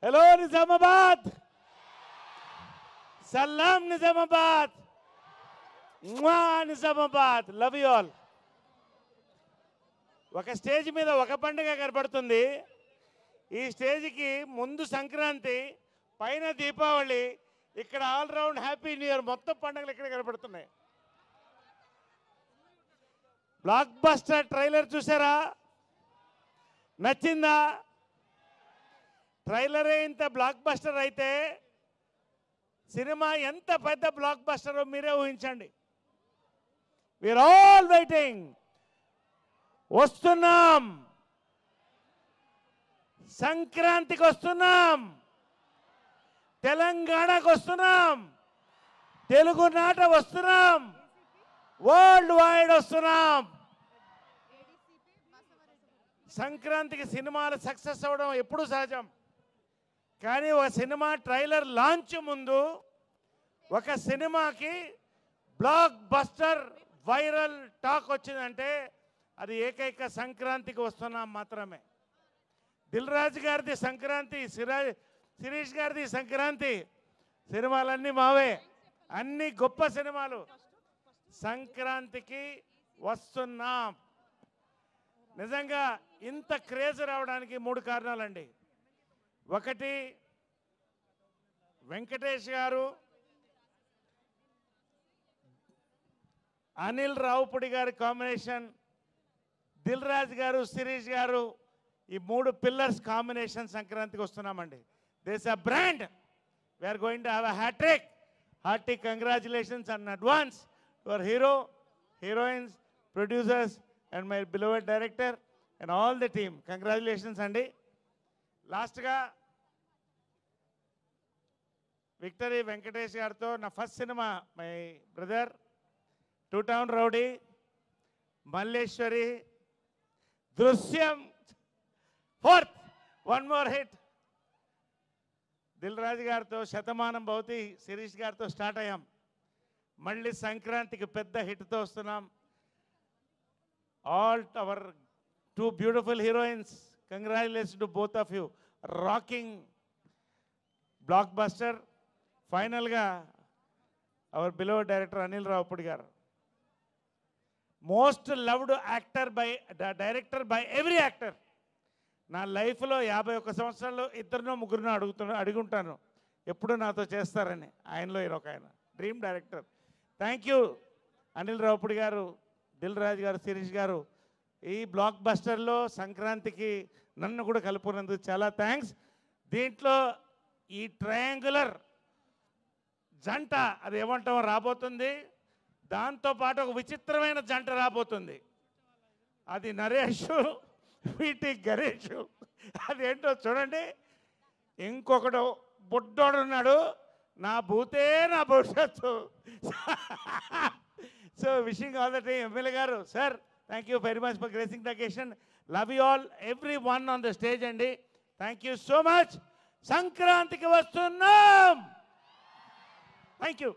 Hello Nizamabad, सलाम Nizamabad, Nizamabad, love you all. ఒక stage మీద ఒక పండుగ కనబడుతుంది. ఈ స్టేజ్కి ముందు సంక్రాంతి, పైన దీపావళి, ఇక్కడ ఆల్రౌండ్ హ్యాపీ న్యూ ఇయర్, మొత్తం పండుగలు ఇక్కడ కనబడుతున్నాయి. బ్లాక్ బస్టర్ ట్రైలర్ చూసారా? నచ్చిందా? ట్రైలరే ఇంత బ్లాక్ బస్టర్ అయితే సినిమా ఎంత పెద్ద బ్లాక్ బస్టరో మీరే ఊహించండి. We are all waiting. వస్తున్నాం, సంక్రాంతికి వస్తున్నాం, తెలంగాణకు వస్తున్నాం, తెలుగునాట వస్తున్నాం, వరల్డ్ వైడ్ వస్తున్నాం. సంక్రాంతికి సినిమాలు సక్సెస్ అవ్వడం ఎప్పుడూ సహజం. కానీ ఒక సినిమా ట్రైలర్ లాంచ్ ముందు ఒక సినిమాకి బ్లాక్ బస్టర్ వైరల్ టాక్ వచ్చిందంటే అది ఏకైక సంక్రాంతికి వస్తున్నాం మాత్రమే. దిల్ రాజు గారిది సంక్రాంతి, శిరీష్ గారిది సంక్రాంతి, సినిమాలన్నీ మావే, అన్ని గొప్ప సినిమాలు. సంక్రాంతికి వస్తున్నాం. నిజంగా ఇంత క్రేజ్ రావడానికి 3 కారణాలండి. ఒకటి, వెంకటేష్ గారు, అనిల్ రావుపూడి గారి కాంబినేషన్, దిల్ రాజు గారు, శిరీష్ గారు, ఈ 3 పిల్లర్స్ కాంబినేషన్ సంక్రాంతికి వస్తున్నామండి. This a brand. We are going to have a hattrick. Hearty congratulations in advance to our hero, heroines, producers and my beloved director and all the team. Congratulations అండి. లాస్ట్గా విక్టరీ వెంకటేష్ గారితో నా first సినిమా, my brother, 2 town rowdy, Malleswari, Drishyam 4th, 1 more hit. Dil Raju గారితో శతమానం భవతి, శిరీష్ గారితో start అయ్యాం. మళ్ళీ సంక్రాంతికి పెద్ద హిట్తో వస్తున్నాం. All our 2 beautiful heroines, congratulations to both of you. Rocking blockbuster. ఫైనల్గా our beloved director Anil Ravipudi garu, most loved actor by director by every actor. నా లైఫ్లో 51 సంవత్సరాల్లో 2-3 అడుగుంటాను ఎప్పుడు నాతో చేస్తారని. ఆయనలో ఒక ఆయన dream director. Thank you Anil Ravipudi గారు, దిల్ రాజు గారు, శిరీష్ గారు. ఈ బ్లాక్ బస్టర్లో సంక్రాంతికి నన్ను కూడా కలుపుకున్నందుకు చాలా థ్యాంక్స్. దీంట్లో ఈ ట్రయాంగులర్ జంట, అది ఏమంటామో రాబోతుంది. దాంతోపాటు ఒక విచిత్రమైన జంట రాబోతుంది. అది నరేష్, వీటి గణేష్. అదేంటో చూడండి. ఇంకొకడు బుడ్డోడు ఉన్నాడు. నా భూతే నా భవిష్యత్తు. So wishing all the team. M L A garu, sir, thank you very much for gracing the occasion. Love you all, every one on the stage అండి. Thank you so much. సంక్రాంతికి వస్తున్నాం. Thank you.